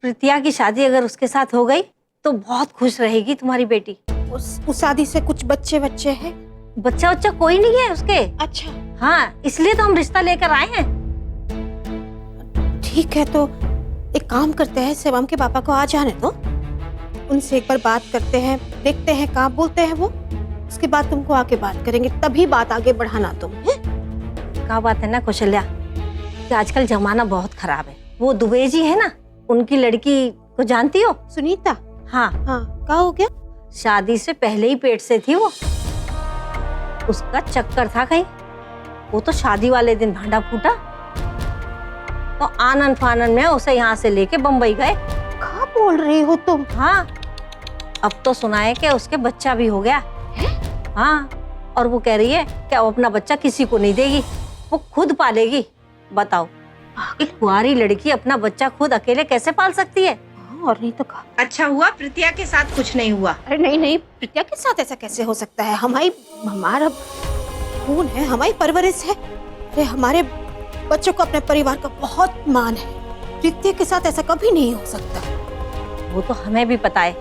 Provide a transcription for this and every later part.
प्रीतिया की शादी अगर उसके साथ हो गई तो बहुत खुश रहेगी तुम्हारी बेटी। उस शादी से कुछ बच्चे हैं? बच्चा कोई नहीं है उसके। अच्छा। हाँ, इसलिए तो हम रिश्ता लेकर आए हैं। ठीक है, तो एक काम करते हैं, शिवम के पापा को आ जाने दो, उनसे एक बार बात करते हैं, देखते हैं कहाँ बोलते हैं वो, उसके बाद तुमको आके बात करेंगे, तभी बात आगे बढ़ाना तुम है? क्या बात है ना कौशल्या कि आजकल जमाना बहुत खराब है। वो दुबे जी है ना, उनकी लड़की को जानती हो? सुनीता? हाँ हाँ, क्या हो गया? शादी से पहले ही पेट से थी वो। उसका चक्कर था कहीं, वो तो शादी वाले दिन भांडा फूटा, तो आनन फानन में उसे यहाँ से लेके बम्बई गए। क्या बोल रही हो तुम? हाँ, अब तो सुना है कि उसके बच्चा भी हो गया है? हाँ, और वो कह रही है कि अब अपना बच्चा किसी को नहीं देगी, वो खुद पालेगी। बताओ, एक कुंवारी लड़की अपना बच्चा खुद अकेले कैसे पाल सकती है? और नहीं तो कहा। अच्छा हुआ प्रीतिया के साथ कुछ नहीं हुआ। अरे नहीं, प्रीतिया के साथ ऐसा कैसे हो सकता है? हमारा खून है, हमारी परवरिश है। अरे हमारे बच्चों को अपने परिवार का बहुत मान है, प्रीतिया के साथ ऐसा कभी नहीं हो सकता। वो तो हमें भी पता है,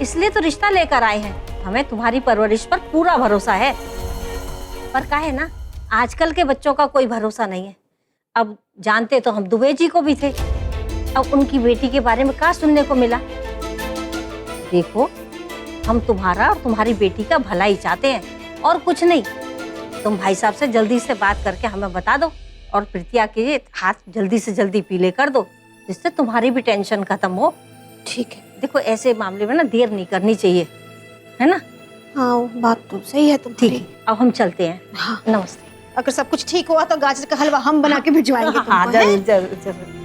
इसलिए तो रिश्ता लेकर आए हैं। हमें तुम्हारी परवरिश पर पूरा भरोसा है, पर क्या है ना, आजकल के बच्चों का कोई भरोसा नहीं है। अब जानते तो हम दुबे जी को भी थे, अब उनकी बेटी के बारे में क्या सुनने को मिला। देखो, हम तुम्हारा और तुम्हारी बेटी का भला ही चाहते हैं और कुछ नहीं। तुम भाई साहब से जल्दी से बात करके हमें बता दो और प्रीतिया के हाथ जल्दी से जल्दी पीले कर दो, जिससे तुम्हारी भी टेंशन खत्म हो। ठीक है। देखो, ऐसे मामले में ना देर नहीं करनी चाहिए, है ना? हाँ, बात तो सही है तुम्हारी। ठीक है, अब हम चलते हैं। हाँ, नमस्ते। अगर सब कुछ ठीक हुआ तो गाजर का हलवा हम बना के भिजवाएंगे तुमको, हाँ, हैं? जरूर जरूर जरूर।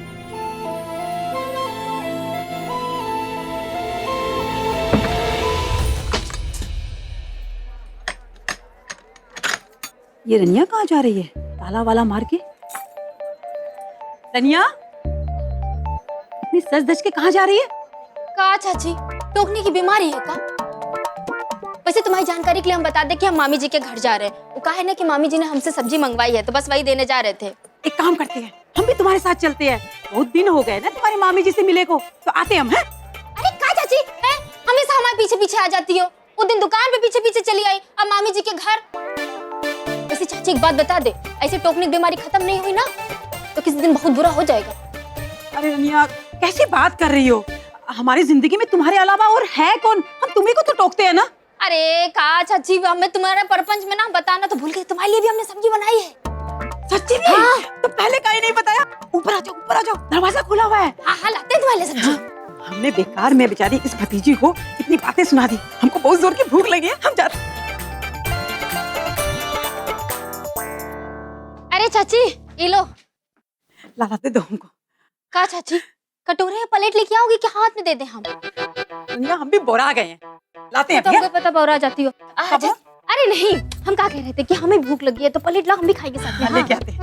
ये रनिया कहाँ जा रही है? ताला वाला मार के। रनिया, इतनी सज धज के कहाँ जा रही है? का चाची, टोकने की बीमारी है का? वैसे तुम्हारी जानकारी के लिए हम बता दें कि हम मामी जी के घर जा रहे हैं। वो कहा है ना कि मामी जी ने हमसे सब्जी मंगवाई है, तो बस वही देने जा रहे थे। एक काम करते हैं, हम भी तुम्हारे साथ चलते हैं। बहुत दिन हो गए ना तुम्हारी मामी जी से मिले को, तो आते हम हैं। अरे का चाची है, हमेशा हमारे पीछे पीछे आ जाती हो। वो दिन दुकान पे पीछे पीछे चली आई, अब मामी जी के घर। वैसे चाची एक बात बता दे, ऐसे टोकने की बीमारी खत्म नहीं हुई ना तो किसी दिन बहुत बुरा हो जाएगा। अरे रनिया, कैसी बात कर रही हो? हमारी जिंदगी में तुम्हारे अलावा और है कौन? हम तुम्ही को तो टोकते हैं ना। अरे का चाची, हमें तुम्हारा परपंच में ना बताना तो भूल गई, तुम्हारे लिए भी हमने सब्जी बनाई है। सच्ची में? हाँ। तो पहले काहे नहीं बताया? ऊपर आ जाओ, ऊपर आ जाओ, दरवाजा खुला हुआ है। हाँ, लाते हैं तुम्हारे लिए सब्जी। हमने बेकार में बेचारी इस भतीजी को इतनी बातें सुना दी। हमको बहुत जोर की भूख लगी है, हम जाते। अरे चाची, ये लो। लाते दो हमको। का चाची, कटोरे या प्लेट लेके आओगी कि हाथ में दे दे हम? रनिया, हम भी बोरा गए हैं, लाते हैं। तुमको पता बौरा जाती हो। कब? अरे नहीं, हम क्या कह रहे थे कि हमें भूख लगी है तो प्लेट ला, हम भी खाएंगे साथ में। हाँ, लेके आते हैं।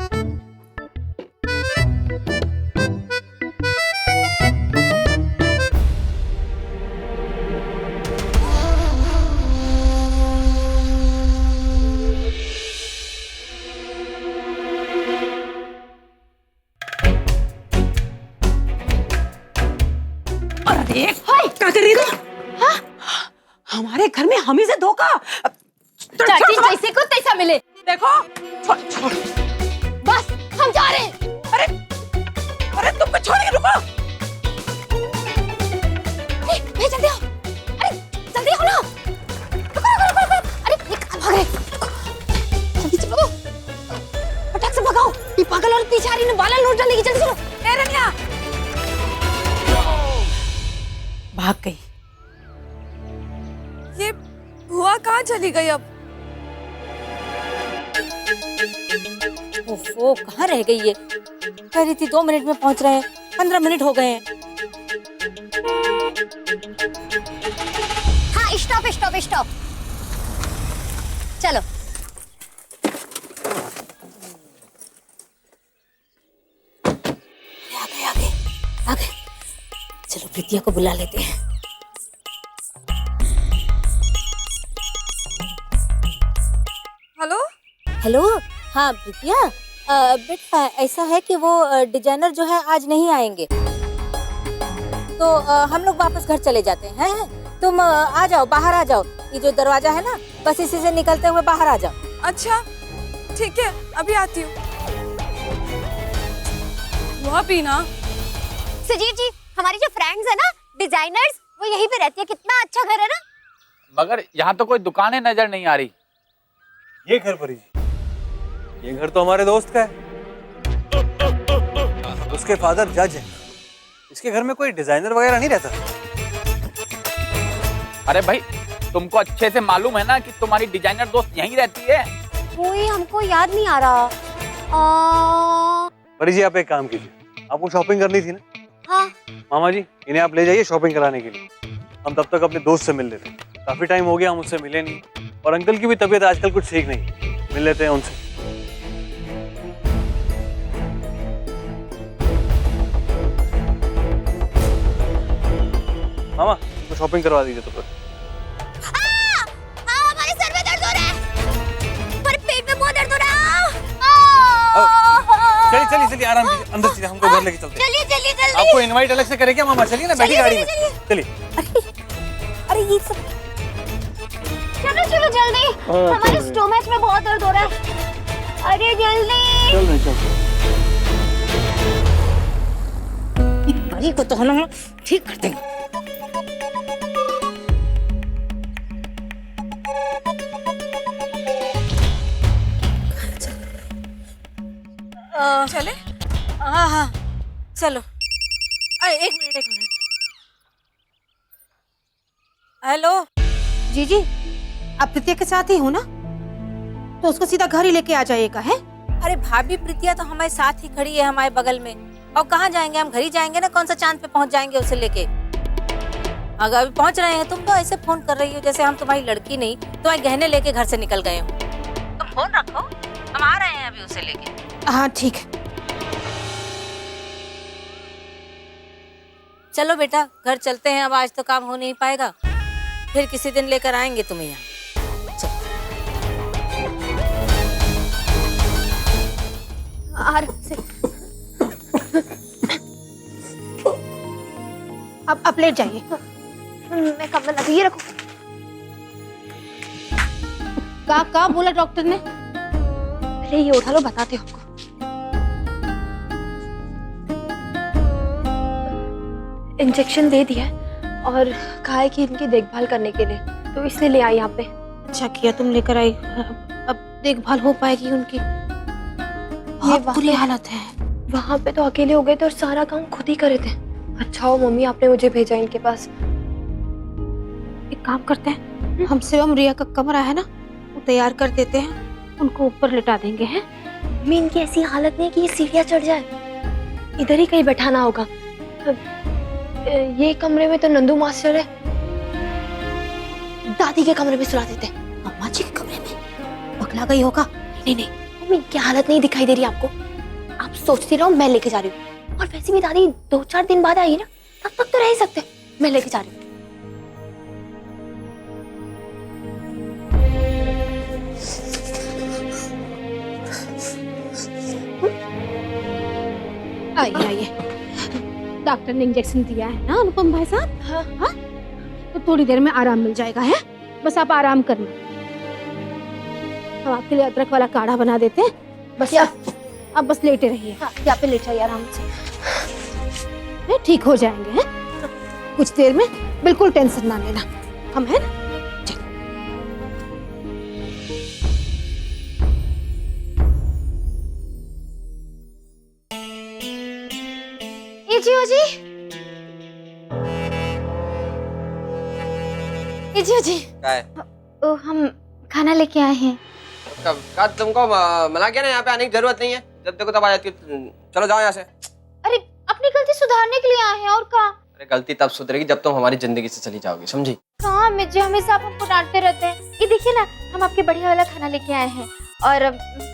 अरे क्या कर रही है? हाँ? हमारे घर में हम ही से धोखा। चाची, जैसे को तैसा मिले। देखो, छोड़। बस हम जा रहे हैं। अरे तुमको छोड़ के रुको। अरे जल्दी आओ, अरे जल्दी आओ ना। रुको। अरे भाग रहे, जल्दी चलो, फटाक से भगाओ। ये पागल औरत पीछे आ रही है, बाला लौट डालेगी। जल्दी चलो। रनिया भाग गई। ये बुआ कहाँ चली गई अब? ओफो, कहाँ रह गई ये? कह रही थी 2 मिनट में पहुंच रहे हैं, 15 मिनट हो गए हैं। हाँ, स्टॉप। चलो। आ गए। चलो प्रीतिया को बुला लेते हैं। हेलो, हाँ प्रीतिया, बेटा ऐसा है कि वो डिजाइनर जो है आज नहीं आएंगे। तो हम लोग वापस घर चले जाते हैं। तुम आ जाओ, बाहर आ जाओ। ये जो दरवाजा है ना, बस इसी से निकलते हुए बाहर आ जाओ। अच्छा ठीक है, अभी आती हूँ। वहाँ भी ना सुजीत जी, हमारी जो फ्रेंड्स है ना डिजाइनर्स, वो यहीं पे रहती है। कितना अच्छा घर है ना। मगर यहाँ तो कोई दुकानें नजर नहीं आ रही। ये घर परी जी, ये घर तो हमारे दोस्त का है। उसके फादर जज हैं। इसके घर में कोई डिजाइनर वगैरह नहीं रहता। अरे भाई, तुमको अच्छे से मालूम है ना कि तुम्हारी डिजाइनर दोस्त यहीं रहती है। कोई हमको याद नहीं आ रहा। परी जी, आप एक काम कीजिए, आपको शॉपिंग करनी थी ना। हाँ। मामा जी, इन्हें आप ले जाइए शॉपिंग कराने के लिए। हम तब तक अपने दोस्त से मिल लेते हैं। काफी टाइम हो गया, हम उससे मिले नहीं। और अंकल की भी तबीयत आजकल कुछ ठीक नहीं, मिल लेते हैं उनसे। मामा, तो शॉपिंग करवा दीजिए तो फिर। हमारे सर में दर्द हो रहा है, हमारे पेट में बहुत दर्द हो रहा है। चलिए चलिए चलिए, आराम कीजिए, अंदर चलिए, हमको घर लेके चलते हैं। चलिए चलिए जल्दी। आपको इनवाइट अलग से करे क्या मामा? चलिए ना, बैठी गाड़ी में। चलिए। अरे ये सब चलो चलो जल्दी, हमारे स्टोमच में बहुत दर्द हो रहा है। अरे जल्दी। परी को तो हम ठीक कर देंगे। चले। हाँ हाँ चलो। अरे एक मिनट। हेलो जी जी, आप प्रीतिया के साथ ही हो ना? तो उसको सीधा घर ही लेके आ जाइएगा, है? अरे भाभी, प्रीतिया तो हमारे साथ ही खड़ी है, हमारे बगल में। और कहाँ जाएंगे हम? घर ही जाएंगे ना। कौन सा चांद पे पहुँच जाएंगे उसे लेके? अगर अभी पहुँच रहे हैं। तुम तो ऐसे फोन कर रही हो जैसे हम तुम्हारी लड़की नहीं, तुम्हारे गहने लेके घर से निकल गए हो। तुम फोन रखो, हम आ रहे हैं अभी उसे लेके। हाँ ठीक है। चलो बेटा, घर चलते हैं। अब आज तो काम हो नहीं पाएगा, फिर किसी दिन लेकर आएंगे तुम्हें यहाँ। अब लेट जाइए। मैं कब लगी, ये रखो। का बोला डॉक्टर ने? अरे ये उठा लो, बताते हो आपको। इंजेक्शन दे दिया है और कहा है कि इनकी देखभाल करने के लिए, तो इसलिए ले आई यहाँ पे। अच्छा किया तुम लेकर आई। अब देखभाल हो पाएगी उनकी। बहुत बुरी हालत है। वहाँ पे तो अकेले हो गए थे और सारा काम खुद ही करे थे। अच्छा हो मम्मी, आपने मुझे भेजा इनके पास। एक काम करते हैं, हम शिवम रिया का कमरा है ना, वो तैयार कर देते हैं, उनको ऊपर लिटा देंगे। हैं? मम्मी, इनकी ऐसी हालत नहीं कि ये सीढ़ियाँ चढ़ जाए। इधर ही कहीं बैठाना होगा। ये कमरे में तो नंदू मास्टर है, दादी के कमरे में सुला देते हैं। अम्मा जी के कमरे में पगला गई होगा। नहीं नहीं मम्मी, क्या हालत नहीं दिखाई दे रही आपको? आप सोचती रहो, मैं लेके जा रही हूँ। और वैसे भी दादी 2-4 दिन बाद आई ना, तब तक तो रह ही सकते। मैं लेके जा रही हूँ। आइए आइए। डॉक्टर ने इंजेक्शन दिया है ना अनुपम भाई साहब? हाँ हाँ, तो थोड़ी देर में आराम मिल जाएगा। है, बस आप आराम करना। हम आपके लिए अदरक वाला काढ़ा बना देते हैं। बस आप बस लेटे रहिए। हाँ, यहाँ पे लेट जाइए आराम से। ठीक हो जाएंगे। हैं? कुछ देर में, बिल्कुल टेंशन ना लेना। हम है ना? जी क्या है? हम खाना लेके आए हैं। कब तुमको मना किया ना, यहाँ पे आने की जरूरत नहीं है। जब देखो तब आ जाती हो। चलो जाओ यहाँ से। अरे अपनी गलती सुधारने के लिए आए हैं, और क्या? अरे गलती तब सुधरेगी जब तुम हमारी जिंदगी से चली जाओगी, समझी? कहाँ मिर्जी, हमेशा आप हमको डांटते रहते हैं। ये देखिए ना, हम आपके बढ़िया वाला खाना लेके आए हैं, और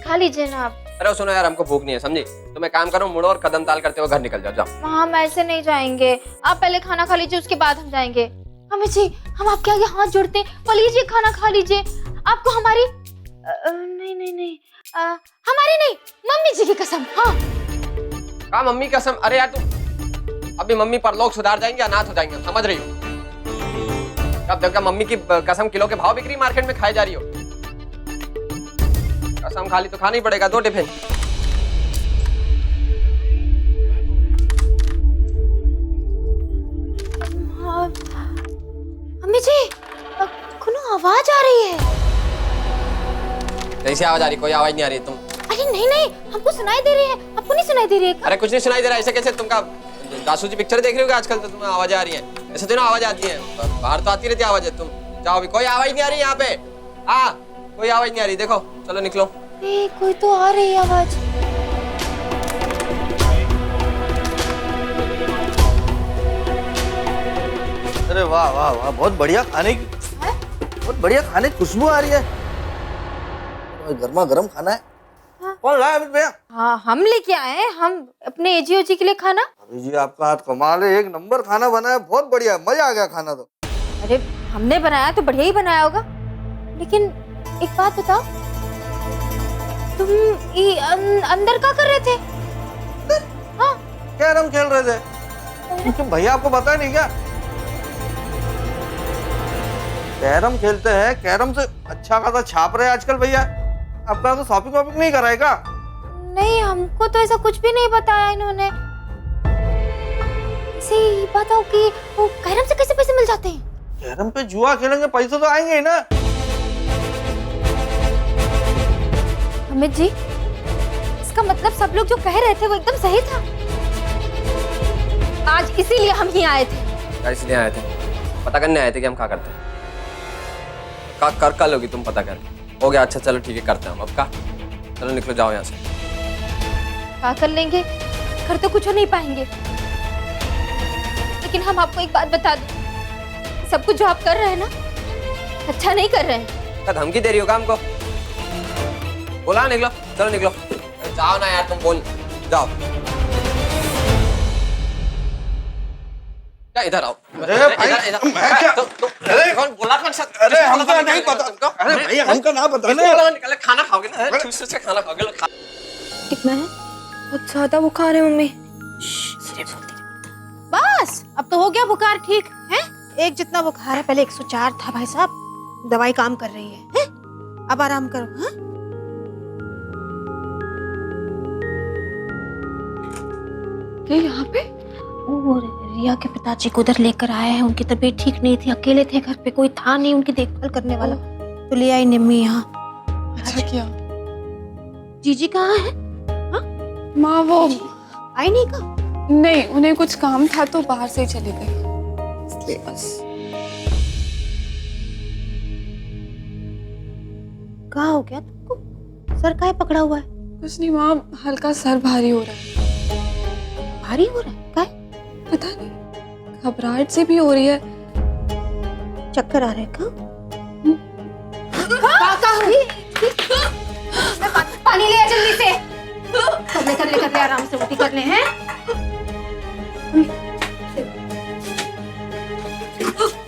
खा लीजिए ना आप। अरे सुनो यार, हमको भूख नहीं है, समझी? तुम एक काम करो, मुड़ो और कदम ताल करते हुए घर निकल जाओ। जाओ। हम ऐसे नहीं जाएंगे। आप पहले खाना खा लीजिए, उसके बाद हम जाएंगे। अमित जी, हम आपके आगे हाथ जोड़ते हैं, प्लीज ये खाना खा लीजिए। आपको हमारी नहीं हमारी नहीं, मम्मी जी की कसम। हाँ मम्मी कसम? अरे यार तुम अभी मम्मी परलोक सुधार जाएंगे, अनाथ हो जाएंगे, समझ रही हो? कब देखा मम्मी की कसम किलो के भाव बिक रही मार्केट में, खाई जा रही हो। कसम खाली तो खाना ही पड़ेगा, 2 टिफिन। अम्मी जी, कोनो आवाज आ रही है। कैसी आवाज आ रही? कोई आवाज नहीं आ रही। तुम अरे नहीं नहीं, हमको सुनाई दे रही है। आपको नहीं सुनाई दे रही है? अरे कुछ नहीं सुनाई दे रहा, ऐसे कैसे? तुमका दासू जी पिक्चर देख रही हो आजकल, तो तुम्हें आवाजें आ रही हैं। ऐसे तो ना आवाज आती है, बाहर तो आती रहती है आवाजें। तुम जाओ, अभी कोई आवाज नहीं आ रही यहाँ पे। हाँ, कोई आवाज नहीं आ रही। देखो, चलो निकलो। कोई तो आ रही है आवाज। अरे वाह वाह वाह, बहुत बढ़िया खाने की, बहुत बढ़िया खाने की खुशबू आ रही है। गर्मा गर्म खाना है। कौन लाया अमित भैया? हाँ, हम लेके आए हैं, हम अपने एजी ओजी के लिए खाना। अभी जी आपका हाथ कमाल है, 1 नंबर खाना बना है, बहुत बढ़िया, मजा आ गया खाना तो। अरे हमने बनाया तो बढ़िया ही बनाया होगा, लेकिन एक बात बताओ, तुम अंदर क्या कर रहे थे? हाँ, कैरम खेल रहे थे। तुम भैया आपको पता नहीं क्या? कैरम खेलते हैं, कैरम से अच्छा खासा छाप रहे आजकल भैया। आपका तो शॉपिंग वॉपिंग नहीं कराएगा? नहीं, हमको तो ऐसा कुछ भी नहीं बताया इन्होंने। ऐसे ही बताओ कि वो कैरम से कैसे पैसे मिल जाते हैं? कैरम पे जुआ खेलेंगे, पैसे तो आएंगे ही ना। अमित जी, इसका मतलब सब लोग जो कह रहे थे वो एकदम सही था। आज इसीलिए हम ही आए थे। इसलिए आए थे? पता करने आए थे कि हम क्या करते हैं। कर लोगी तुम पता करके? हो गया, अच्छा चलो ठीक है, करते हैं हम। अब का चलो निकलो, जाओ यहाँ से। क्या कर लेंगे? कर तो कुछ नहीं पाएंगे, लेकिन हम आपको एक बात बता दें, सब कुछ जो आप कर रहे हैं ना, अच्छा नहीं कर रहे हैं। क्या धमकी दे रही हो काम को? बोला निकलो, चलो निकलो। जाओ ना यार, तुम बोल जाओ। इधर आओ। अरे भाई, मैं क्या? अरे कौन बोला? अरे हमको नहीं पता तुमको। अरे भैया हमको ना पता ना। निकल, खाना खाओगे ना? ठीक से खाना खाओगे। कितना है? बहुत ज्यादा बुखार है मम्मी। बस अब तो हो गया बुखार ठीक है? एक जितना बुखार है, पहले 104 था भाई साहब। दवाई काम कर रही है? अब आराम करो। हाँ? ये यहाँ पे? वो रिया के पिताजी को उधर लेकर आए हैं, उनकी तबीयत ठीक नहीं थी, अकेले थे घर पे, कोई था नहीं उनकी देखभाल करने वाला, तो ले आई निम्मी यहाँ। अच्छा किया। जीजी कहाँ है? माँ वो आई नहीं का? नहीं, उन्हें कुछ काम था तो बाहर से ही चली गई, इसलिए बस। कहाँ हो गया तुमको? सर काहे पकड़ा हुआ है? कुछ नहीं माँ, हल्का सर भारी हो रहा है। भारी हो रहा है? काहे? पता नहीं, घबराहट से भी हो रही है। चक्कर आ रहे का? पानी ले आ जल्दी से। कर ले आराम से, उल्टी कर ले हैं।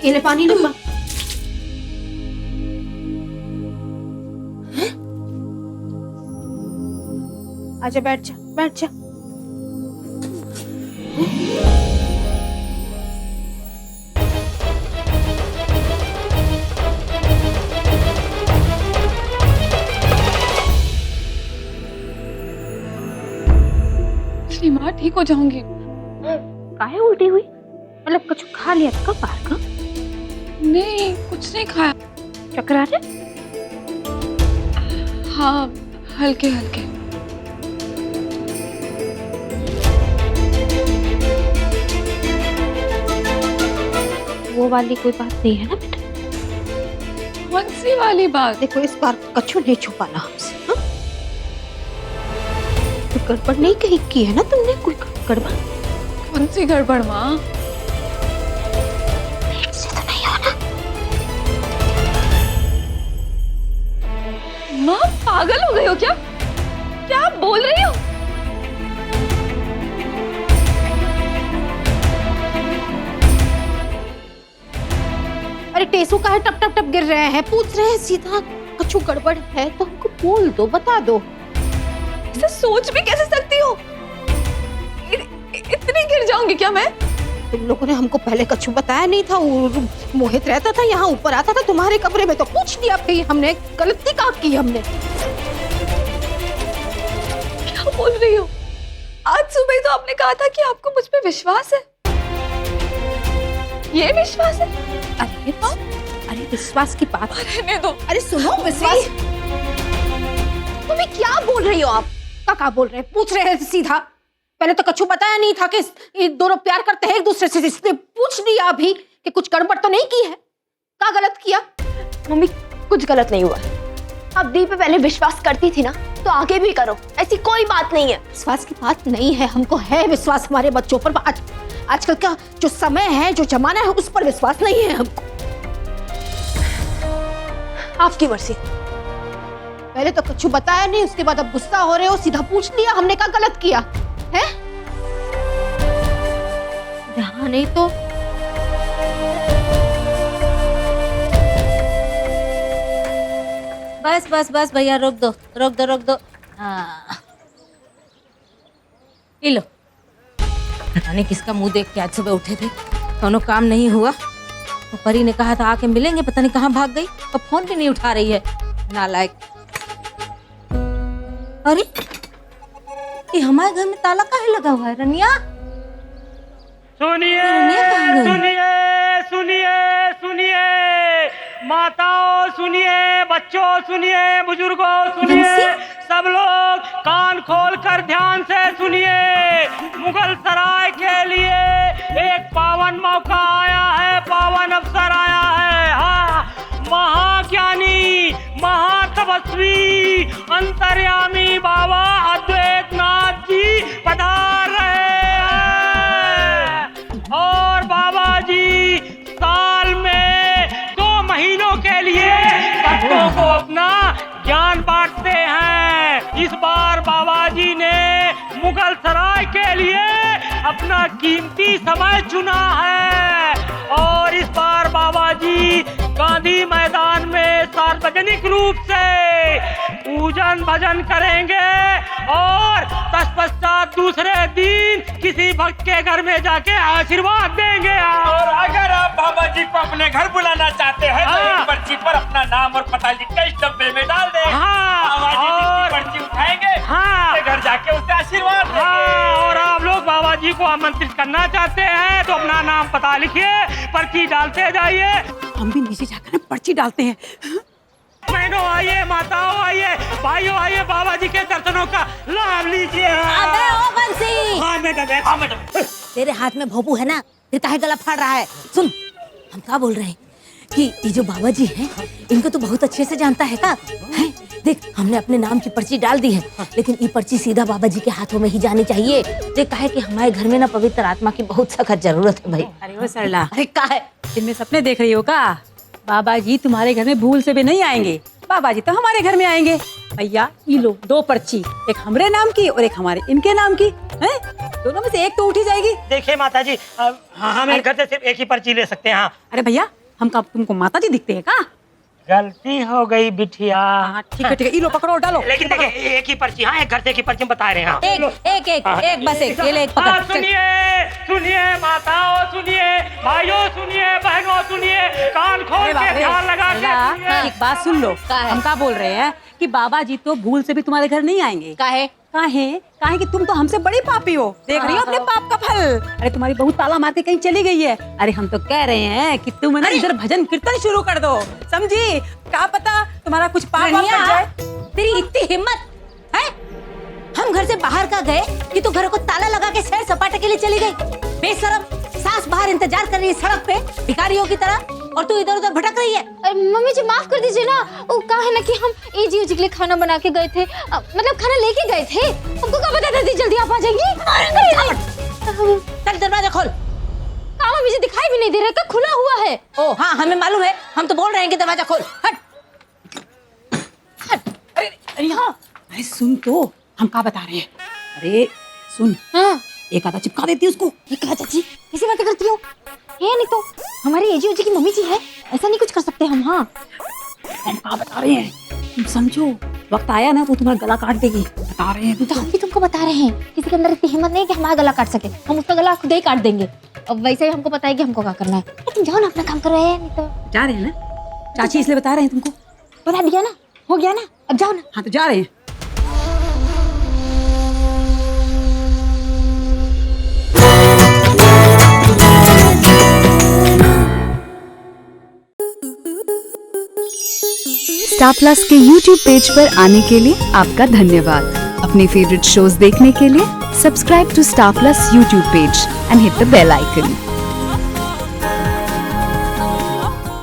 ये ले पानी ले। आजा, बैठ जा, बैठ जा। माँ ठीक हो जाऊंगी। काहे उल्टी हुई? मतलब कुछ खा लिया था बाहर का? नहीं, कुछ नहीं खाया। चक्कर आ रहे? हाँ, हल्के हल्के। वो वाली कोई बात नहीं है ना बेटा? कौन सी वाली बात? देखो, इस बार कछु नहीं छुपाना हमसे। हाँ? कोई गड़बड़ नहीं कहीं की है ना तुमने? कोई गड़बड़? कौन सी गड़बड़ माँ? ऐसे तो नहीं हो ना? माँ पागल हो गई हो क्या? क्या आप बोल रही हो? अरे टेसू काहे टप टप टप गिर रहे हैं? पूछ रहे हैं सीधा, कछु गड़बड़ है तो हमको बोल दो, बता दो। इसे सोच भी कैसे सकती हो? इतनी गिर जाऊंगी क्या मैं? तुम लोगों ने हमको पहले कछु बताया नहीं था। और मोहित रहता था यहाँ, ऊपर आता था तुम्हारे कमरे में, तो पूछ लिया फिर हमने गलती कहाँ की हमने। क्या बोल रही हो? आज सुबह ही तो आपने कहा था कि आपको मुझ पे विश्वास है। ये विश्वास है? अरे विश्वास की बात रहने दो। अरे सुनो, विश्वास तुम्हें क्या बोल रही हो आप? क्या बोल रहे हैं? पूछ रहे हैं सीधा। पहले तो कछु बताया नहीं था कि ये दोनों प्यार करते हैं एक दूसरे से, इसलिए पूछ लिया अभी कि कुछ गड़बड़ तो नहीं की है। क्या गलत किया? मम्मी कुछ गलत नहीं हुआ। आप दी पे पहले विश्वास करती थी ना, तो आगे भी करो, ऐसी कोई बात नहीं है। विश्वास की बात नहीं है, हमको है विश्वास हमारे बच्चों पर। आजकल का जो समय है, जो जमाना है, उस पर विश्वास नहीं है हमको। आपकी मर्जी। पहले तो कुछ बताया नहीं, उसके बाद अब गुस्सा हो रहे हो, सीधा पूछ लिया हमने क्या गलत किया है? यहाँ नहीं तो बस बस बस भैया, रोक दो रोक दो रोक दो। हाँ, ये लो। पता नहीं किसका मुंह देख के आज सुबह उठे थे, दोनों काम नहीं हुआ। तो परी ने कहा था आके मिलेंगे, पता नहीं कहाँ भाग गई और फोन भी नहीं उठा रही है, नालायक। अरे ये हमारे घर में ताला काहे लगा हुआ है? रनिया, सुनिए रनिया कहाँ गई? सुनिए सुनिए सुनिए, माताओं सुनिए, बच्चों सुनिए, बुजुर्गों सुनिए, सब लोग कान खोल कर ध्यान से सुनिए। मुगल सराय के लिए एक पावन मौका आया है, पावन अवसर आया है। हाँ, महाज्ञानी, महातपस्वी, अंतर्यामी बाबा अद्वैत नाथ जी पधार रहे हैं। और बाबा जी साल में 2 महीनों के लिए भक्तों को अपना ज्ञान बांटते हैं। इस बार बाबा जी ने मुगल सराय के लिए अपना कीमती समय चुना है और इस बार बाबा जी गांधी मैदान में सार्वजनिक रूप से पूजन भजन करेंगे और तत्पश्चात दूसरे दिन किसी भक्त के घर में जाके आशीर्वाद देंगे। और अगर आप बाबा जी को अपने घर बुलाना चाहते हैं तो एक पर्ची पर अपना नाम और पता लिखकर इस डब्बे में डाल दें। बाबा जी जिसकी पर्ची उठाएंगे उसके घर जाके उससे आशीर्वाद देंगे। और आप लोग बाबा जी को आमंत्रित करना चाहते हैं तो अपना नाम पता लिखिए, पर्ची डालते जाइए। हम भी नीचे जाकर पर्ची डालते हैं। बहनों आइए, माताओं आइए, भाइयों आइए, बाबा जी के दर्शनों का लाभ लीजिए। अबे ओ बंसी, हाँ मैडम, तेरे हाथ में भोपू है ना, फिर काहे गला फाड़ रहा है? सुन, हम क्या बोल रहे हैं कि ये जो बाबा जी हैं, इनको तो बहुत अच्छे से जानता है का? है? देख, हमने अपने नाम की पर्ची डाल दी है, लेकिन ये पर्ची सीधा बाबा जी के हाथों में ही जानी चाहिए। देख, काहे कि हमारे घर में ना पवित्र आत्मा की बहुत सख्त जरूरत है भाई। अरे वो सरला, अरे काहे? इनमें सपने देख रही हो का? बाबा जी तुम्हारे घर में भूल से भी नहीं आएंगे, बाबा जी तो हमारे घर में आएंगे। भैया ये लो 2 पर्ची, एक हमारे नाम की और एक हमारे इनके नाम की है। दोनों में से एक तो उठी जाएगी। देखिए माता जी, हम एक घर से सिर्फ एक ही पर्ची ले सकते हैं। हाँ। अरे भैया, हम का तुमको माता जी दिखते हैं का? गलती हो गई बिटिया। ठीक है ठीक है, ये लो पकड़ो डालो। लेकिन देखिए एक ही पर्ची, हाँ एक घर से एक ही पर्ची बता रहे हैं। हाँ। एक बस एक, ये ले एक हाँ, पकड़। सुनिए सुनिए, माताओं सुनिए, भाइयों सुनिए, बहनों सुनिए, कान खोल के ध्यान लगा के सुनिए। एक बात सुन लो, हम क्या बोल रहे हैं कि बाबा जी तो भूल से भी तुम्हारे घर नहीं आएंगे। काहे? काहे कि तुम तो हमसे बड़ी पापी हो, देख रही हो अपने पाप का फल। अरे तुम्हारी बहू ताला मार के कहीं चली गई है। अरे हम तो कह रहे हैं कि तुम ना इधर भजन कीर्तन शुरू कर दो, समझी? क्या पता तुम्हारा कुछ पाप वाप कट जाए। तेरी इतनी हिम्मत है? हम घर से बाहर का गए कि तू घर को ताला लगा के सैर सपाटे के लिए चली गई। बेशरम, सास बाहर इंतजार कर रही है सड़क पे भिखारियों की तरह, और तू इधर उधर भटक रही है। मम्मी जी माफ कर दीजिए ना, वो कहा है ना कि हम एजी के लिए खाना बना के गए थे, मतलब खाना लेके गए थे। हमको क्या पता था इतनी जल्दी आप आ जाएंगी। चल दरवाजा खोल। कहाँ मम्मी जी, दिखाई भी नहीं दे रहा, क्या खुला हुआ है? ओ हाँ, हमें मालूम है, हम तो बोल रहे हैं कि दरवाजा खोल। हट हट। अरे हाँ, अरे सुन तो, हम क्या बता रहे हैं। अरे सुन, हाँ, एक आधा चिपका देती उसको। ये कहा चाची, कैसी बातें करती हो? ये नहीं तो हमारी एजी की मम्मी जी है, ऐसा नहीं कुछ कर सकते हम। हाँ, हम क्या बता रहे हैं, तुम समझो, वक्त आया ना वो तुम्हारा गला काट देगी, बता रहे हैं। तो हम भी तुमको बता रहे हैं कि किसी के अंदर इतनी हिम्मत नहीं है कि हमारा गला काट सके। हम उसका गला खुद ही काट देंगे। अब वैसे ही हमको पता है कि हमको क्या करना है। तुम जाओ ना, अपना काम करो है, नहीं तो जा रहे हैं ना चाची, इसलिए बता रहे हैं तुमको। बता दिया ना, हो गया ना, अब जाओ ना। हाँ तो जा रहे हैं। स्टार प्लस के YouTube पेज पर आने के लिए आपका धन्यवाद। अपने फेवरेट शोज देखने के लिए subscribe to Star Plus YouTube page and hit the bell icon.